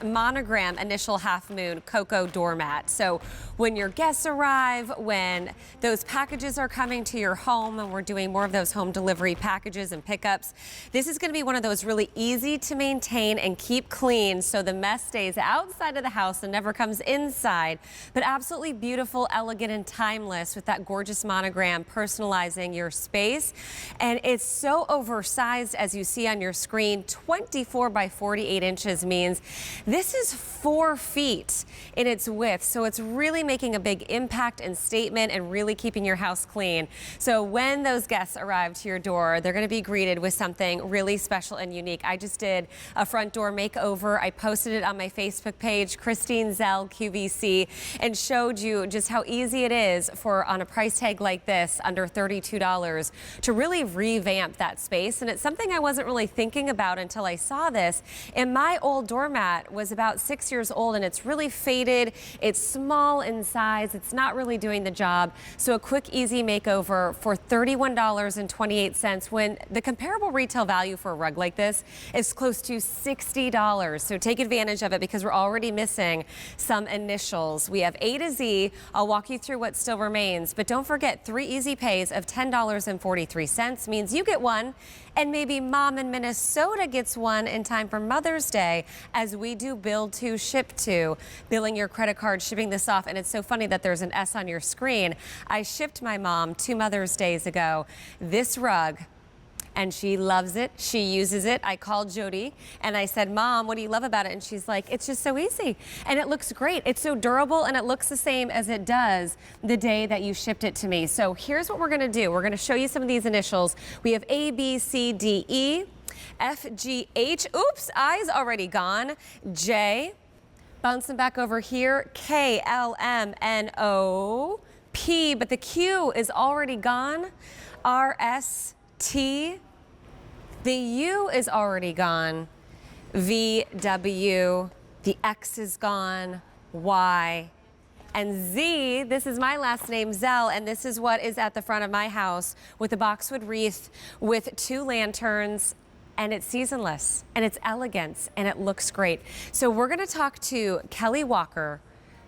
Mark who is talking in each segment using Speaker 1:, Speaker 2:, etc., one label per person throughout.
Speaker 1: Monogram initial half moon Coco Doormat. So when your guests arrive, when those packages are coming to your home, and we're doing more of those home delivery packages and pickups, this is going to be one of those really easy to maintain and keep clean so the mess stays outside of the house and never comes inside, but absolutely beautiful, elegant, and timeless with that gorgeous monogram personalizing your space. And it's so oversized, as you see on your screen. 24 by 48 inches means this is 4 feet in its width, so it's really making a big impact and statement and really keeping your house clean. So when those guests arrive to your door, they're going to be greeted with something really special and unique. I just did a front door makeover. I posted it on my Facebook page, Christine Zell QVC, and showed you just how easy it is for, on a price tag like this, under $32, to really revamp that space. And it's something I wasn't really thinking about until I saw this. And my old doormat was about 6 years old, and it's really faded. It's small in size. It's not really doing the job. So a quick, easy makeover for $31.28, when the comparable retail value for a rug like this is close to $60. So take advantage of it, because we're already missing some initials. We have A to Z. I'll walk you through what still remains, but don't forget 3 easy pays of $10.43 means you get one, and maybe mom in Minnesota gets one in time for Mother's Day, as we do bill to, ship to, billing your credit card, shipping this off. And it's so funny that there's an S on your screen. I shipped my mom 2 Mother's Days ago this rug, and she loves it. She uses it. I called Jody and I said, Mom, what do you love about it? And she's like, it's just so easy and it looks great. It's so durable, and it looks the same as it does the day that you shipped it to me. So here's what we're gonna do. We're gonna show you some of these initials. We have A, B, C, D, E, F, G, H. Oops, I's already gone. J, bouncing back over here, K, L, M, N, O, P, but the Q is already gone. R, S, T, the U is already gone. V, W, the X is gone. Y, and Z, this is my last name, Zell, and this is what is at the front of my house with a boxwood wreath with 2 lanterns. And it's seasonless, and it's elegance, and it looks great. So we're gonna talk to Kelly Walker,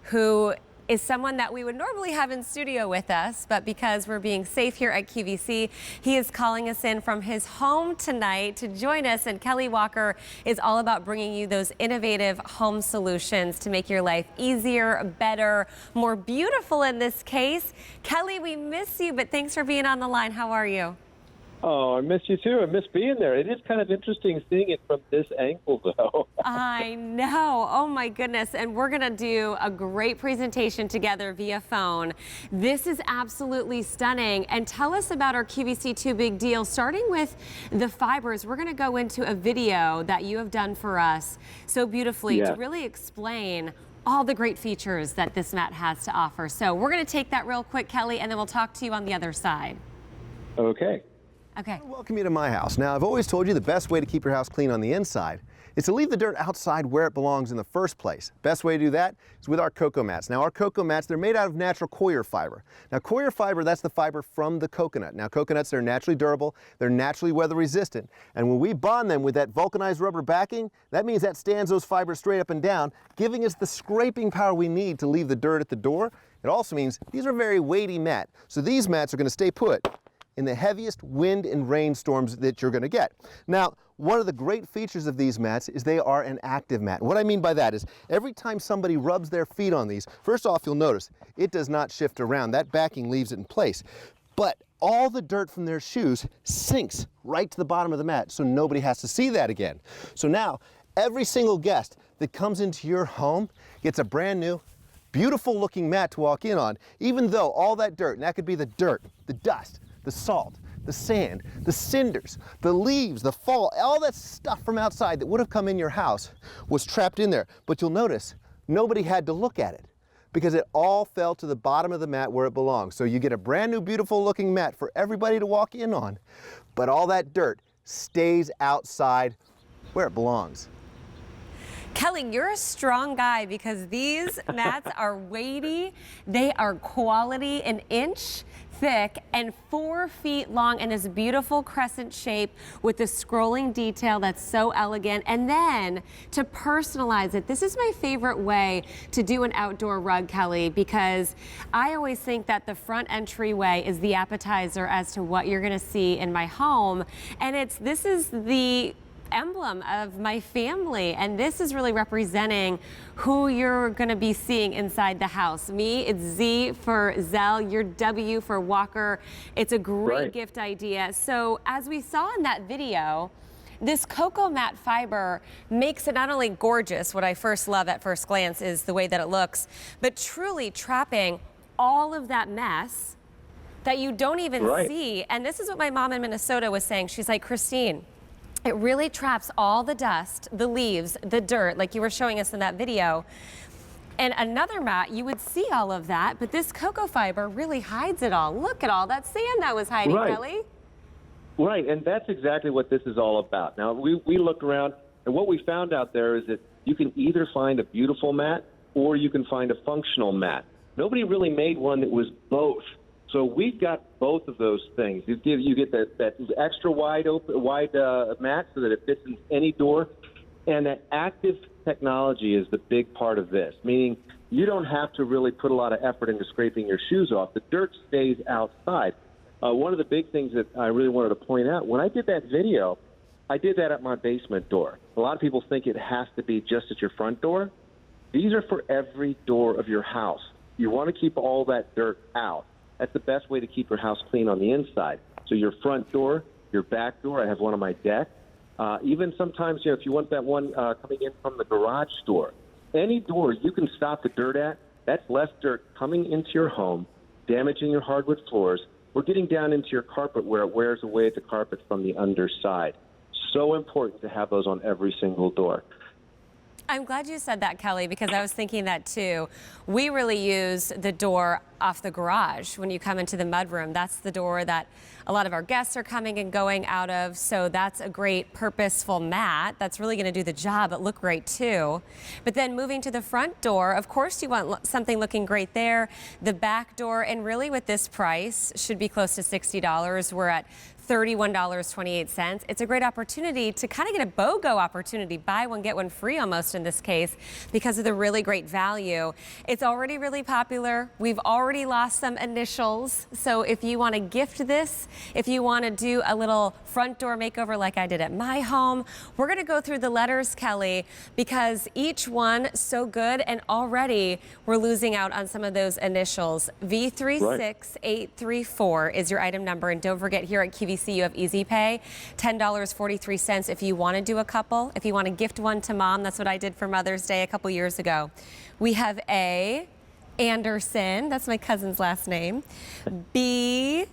Speaker 1: who is someone that we would normally have in studio with us, but because we're being safe here at QVC, he is calling us in from his home tonight to join us. And Kelly Walker is all about bringing you those innovative home solutions to make your life easier, better, more beautiful in this case. Kelly, we miss you, but thanks for being on the line. How are you?
Speaker 2: Oh, I miss you too. I miss being there. It is kind of interesting seeing it from this angle, though.
Speaker 1: I know. Oh, my goodness. And we're going to do a great presentation together via phone. This is absolutely stunning. And tell us about our QVC 2 Big Deal, starting with the fibers. We're going to go into a video that you have done for us so beautifully to really explain all the great features that this mat has to offer. So we're going to take that real quick, Kelly, and then we'll talk to you on the other side.
Speaker 2: Okay.
Speaker 1: Okay.
Speaker 3: Welcome you to my house. Now, I've always told you the best way to keep your house clean on the inside is to leave the dirt outside where it belongs in the first place. Best way to do that is with our cocoa mats. Now, our cocoa mats, they're made out of natural coir fiber. Now, coir fiber, that's the fiber from the coconut. Now, coconuts, they're naturally durable, they're naturally weather resistant, and when we bond them with that vulcanized rubber backing, that means that stands those fibers straight up and down, giving us the scraping power we need to leave the dirt at the door. It also means these are very weighty mats, so these mats are going to stay put in the heaviest wind and rainstorms that you're going to get. Now, one of the great features of these mats is they are an active mat. What I mean by that is every time somebody rubs their feet on these, first off, you'll notice it does not shift around. That backing leaves it in place. But all the dirt from their shoes sinks right to the bottom of the mat, so nobody has to see that again. So now, every single guest that comes into your home gets a brand new, beautiful looking mat to walk in on, even though all that dirt, and that could be the dirt, the dust, the salt, the sand, the cinders, the leaves, the fall, all that stuff from outside that would have come in your house was trapped in there. But you'll notice nobody had to look at it because it all fell to the bottom of the mat where it belongs. So you get a brand new, beautiful looking mat for everybody to walk in on, but all that dirt stays outside where it belongs.
Speaker 1: Kelly, you're a strong guy, because these mats are weighty. They are quality, an inch thick and 4 feet long in this beautiful crescent shape with the scrolling detail that's so elegant. And then to personalize it, this is my favorite way to do an outdoor rug, Kelly, because I always think that the front entryway is the appetizer as to what you're gonna see in my home. And this is the emblem of my family, and this is really representing who you're going to be seeing inside the house. Me, it's Z for Zell, your W for Walker. It's a great gift idea. So as we saw in that video, this Coco Mat fiber makes it not only gorgeous, what I first love at first glance is the way that it looks, but truly trapping all of that mess that you don't even see. And this is what my mom in Minnesota was saying. She's like, Christine, it really traps all the dust, the leaves, the dirt, like you were showing us in that video. And another mat, you would see all of that, but this cocoa fiber really hides it all. Look at all that sand that was hiding, Kelly.
Speaker 2: Right, and that's exactly what this is all about. Now, we looked around, and what we found out there is that you can either find a beautiful mat or you can find a functional mat. Nobody really made one that was both. So we've got both of those things. You get that extra wide mat so that it fits in any door, and that active technology is the big part of this, meaning you don't have to really put a lot of effort into scraping your shoes off. The dirt stays outside. One of the big things that I really wanted to point out, when I did that video, I did that at my basement door. A lot of people think it has to be just at your front door. These are for every door of your house. You want to keep all that dirt out. That's the best way to keep your house clean on the inside. So your front door, your back door, I have one on my deck. Even sometimes, if you want that one coming in from the garage door, any door you can stop the dirt at, that's less dirt coming into your home, damaging your hardwood floors, or getting down into your carpet where it wears away at the carpet from the underside. So important to have those on every single door.
Speaker 1: I'm glad you said that, Kelly, because I was thinking that too. We really use the door off the garage when you come into the mudroom. That's the door that a lot of our guests are coming and going out of. So that's a great purposeful mat. That's really going to do the job, but look great too. But then moving to the front door, of course you want something looking great there. The back door, and really with this price, should be close to $60. We're at $31.28. It's a great opportunity to kind of get a BOGO opportunity, buy one, get one free almost in this case, because of the really great value. It's already really popular. We've already lost some initials. So if you want to gift this, if you want to do a little front door makeover like I did at my home, we're going to go through the letters, Kelly, because each one so good, and already we're losing out on some of those initials. V36834 is your item number, and don't forget, here at QVC you have Easy Pay, $10.43 if you want to do a couple. If you want to gift one to mom, that's what I did for Mother's Day a couple years ago. We have A, Anderson, that's my cousin's last name. B,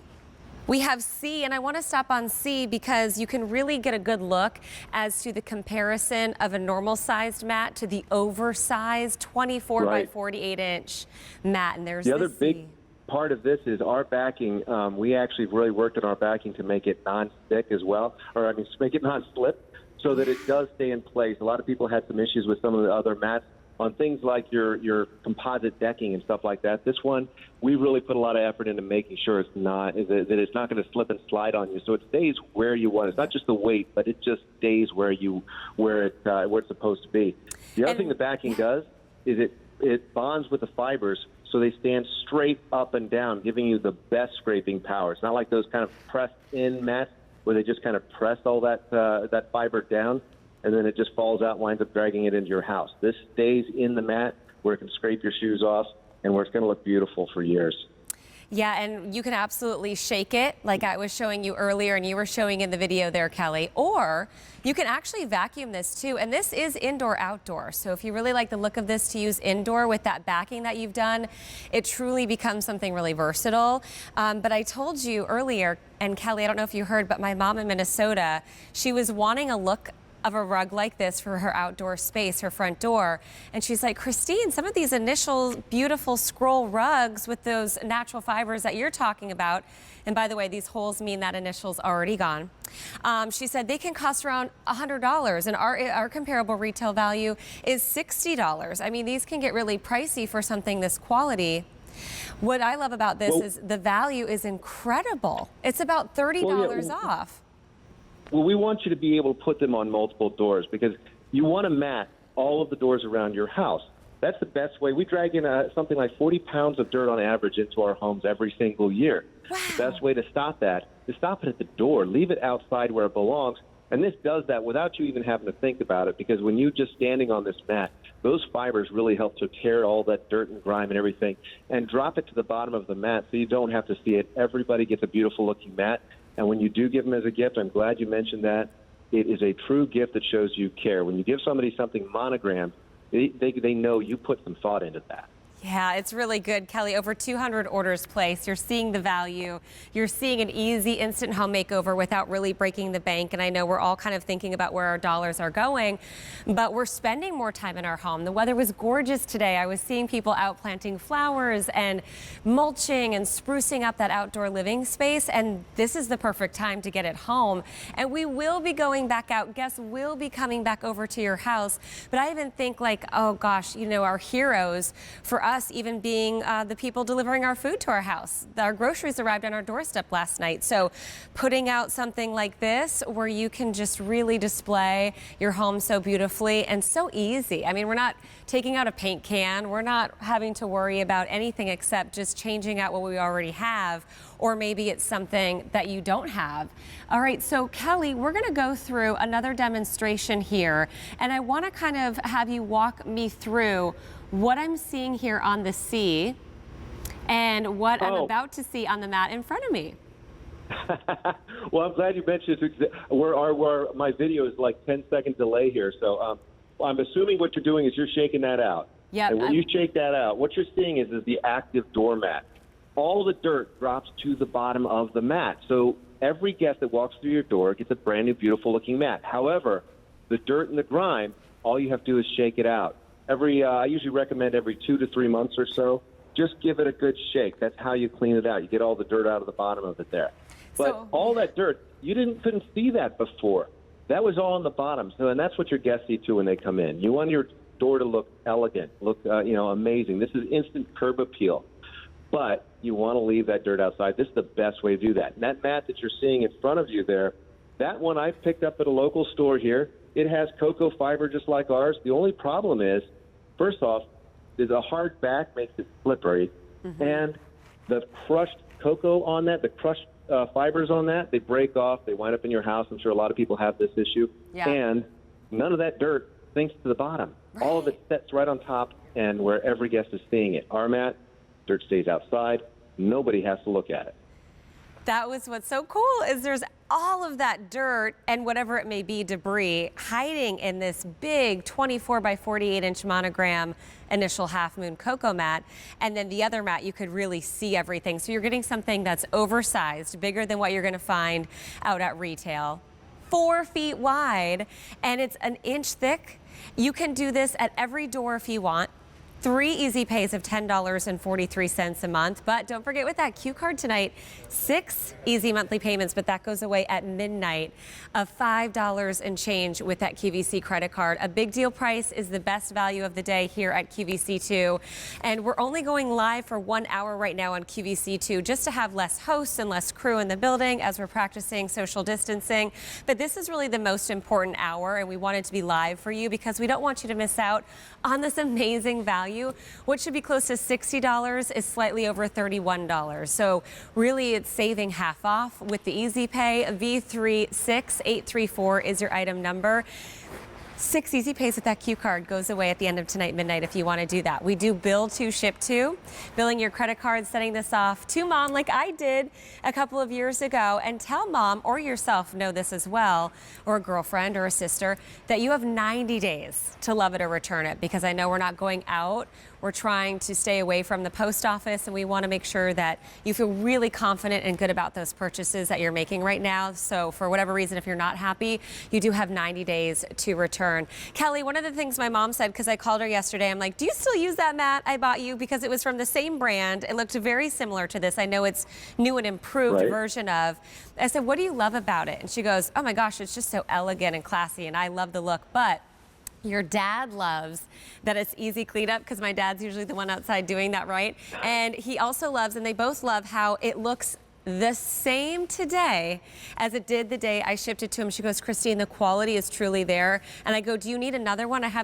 Speaker 1: we have C, and I want to stop on C because you can really get a good look as to the comparison of a normal sized mat to the oversized 24 by 48 inch mat. And there's
Speaker 2: the other
Speaker 1: C.
Speaker 2: big part of this is our backing. We actually really worked on our backing to make it non-stick as well, to make it non-slip so that it does stay in place. A lot of people had some issues with some of the other mats on things like your composite decking and stuff like that. This one, we really put a lot of effort into making sure it's not going to slip and slide on you, so it stays where you want. It's not just the weight, but it just stays where it's supposed to be. The other thing the backing does is it bonds with the fibers, so they stand straight up and down, giving you the best scraping power. It's not like those kind of pressed-in mats where they just kind of press all that fiber down, and then it just falls out and winds up dragging it into your house. This stays in the mat where it can scrape your shoes off and where it's going to look beautiful for years.
Speaker 1: Yeah, and you can absolutely shake it like I was showing you earlier and you were showing in the video there, Kelly, or you can actually vacuum this too. And this is indoor-outdoor. So if you really like the look of this to use indoor with that backing that you've done, it truly becomes something really versatile. But I told you earlier, and Kelly, I don't know if you heard, but my mom in Minnesota, she was wanting a look of a rug like this for her outdoor space, her front door. And she's like, Christine, some of these initial beautiful scroll rugs with those natural fibers that you're talking about, and by the way, these holes mean that initial's already gone. She said they can cost around $100, and our comparable retail value is $60. I mean, these can get really pricey for something this quality. What I love about this is the value is incredible. It's about $30 off.
Speaker 2: Well, we want you to be able to put them on multiple doors because you want to mat all of the doors around your house. That's the best way. We drag in something like 40 pounds of dirt on average into our homes every single year.
Speaker 1: Wow.
Speaker 2: The best way to stop that is stop it at the door. Leave it outside where it belongs. And this does that without you even having to think about it, because when you're just standing on this mat, those fibers really help to tear all that dirt and grime and everything and drop it to the bottom of the mat so you don't have to see it. Everybody gets a beautiful looking mat. And when you do give them as a gift, I'm glad you mentioned that. It is a true gift that shows you care. When you give somebody something monogrammed, they know you put some thought into that.
Speaker 1: Yeah, it's really good, Kelly. Over 200 orders placed. You're seeing the value. You're seeing an easy instant home makeover without really breaking the bank. And I know we're all kind of thinking about where our dollars are going, but we're spending more time in our home. The weather was gorgeous today. I was seeing people out planting flowers and mulching and sprucing up that outdoor living space. And this is the perfect time to get it home. And we will be going back out. Guests will be coming back over to your house. But I even think like, oh gosh, you know, our heroes for us even being the people delivering our food to our house. Our groceries arrived on our doorstep last night. So putting out something like this where you can just really display your home so beautifully and so easy. I mean, we're not taking out a paint can. We're not having to worry about anything except just changing out what we already have, or maybe it's something that you don't have. All right, so Kelly, we're gonna go through another demonstration here, and I wanna kind of have you walk me through what I'm seeing here on the C and what I'm about to see on the mat in front of me.
Speaker 2: Well, I'm glad you mentioned it. My video is like 10-second delay here, so I'm assuming what you're doing is you're shaking that out.
Speaker 1: Yeah.
Speaker 2: And when you shake that out, what you're seeing is the active doormat. All the dirt drops to the bottom of the mat. So every guest that walks through your door gets a brand new, beautiful looking mat. However, the dirt and the grime, all you have to do is shake it out. I usually recommend every 2 to 3 months or so. Just give it a good shake. That's how you clean it out. You get all the dirt out of the bottom of it there. But all that dirt, you couldn't see that before. That was all on the bottom. So, and that's what your guests see too when they come in. You want your door to look elegant, look amazing. This is instant curb appeal. But you want to leave that dirt outside. This is the best way to do that. And that mat that you're seeing in front of you there, that one I picked up at a local store here. It has cocoa fiber just like ours. The only problem is, first off, there's a hard back makes it slippery, and the crushed cocoa on that, the crushed fibers on that, they break off. They wind up in your house. I'm sure a lot of people have this issue. Yeah. And none of that dirt sinks to the bottom. Right. All of it sets right on top and where every guest is seeing it. Our mat, dirt stays outside. Nobody has to look at it.
Speaker 1: That was what's so cool is there's all of that dirt and whatever it may be, debris, hiding in this big 24 by 48 inch monogram initial half moon cocoa mat. And then the other mat, you could really see everything. So you're getting something that's oversized, bigger than what you're going to find out at retail, 4 feet wide, and it's an inch thick. You can do this at every door if you want. 3 easy pays of $10.43 a month. But don't forget with that Q card tonight, 6 easy monthly payments, but that goes away at midnight of $5 and change with that QVC credit card. A big deal price is the best value of the day here at QVC2. And we're only going live for 1 hour right now on QVC2 just to have less hosts and less crew in the building as we're practicing social distancing. But this is really the most important hour, and we want it to be live for you because we don't want you to miss out on this amazing value. What should be close to $60 is slightly over $31. So really it's saving half off with the easy pay. V36834 is your item number. 6 easy pays with that Q card goes away at the end of tonight, midnight, if you want to do that. We do bill to, ship to. Billing your credit card, setting this off to mom like I did a couple of years ago. And tell mom or yourself, know this as well, or a girlfriend or a sister, that you have 90 days to love it or return it, because I know we're not going out. We're trying to stay away from the post office, and we want to make sure that you feel really confident and good about those purchases that you're making right now. So for whatever reason, if you're not happy, you do have 90 days to return. Kelly, one of the things my mom said, because I called her yesterday, I'm like, do you still use that mat I bought you? Because it was from the same brand. It looked very similar to this. I know it's new and improved version of. I said, what do you love about it? And she goes, oh my gosh, it's just so elegant and classy, and I love the look. But Your dad loves that it's easy cleanup because my dad's usually the one outside doing that, right? And he also loves, and they both love, how it looks the same today as it did the day I shipped it to him. She goes, Christine, the quality is truly there. And I go, do you need another one? I have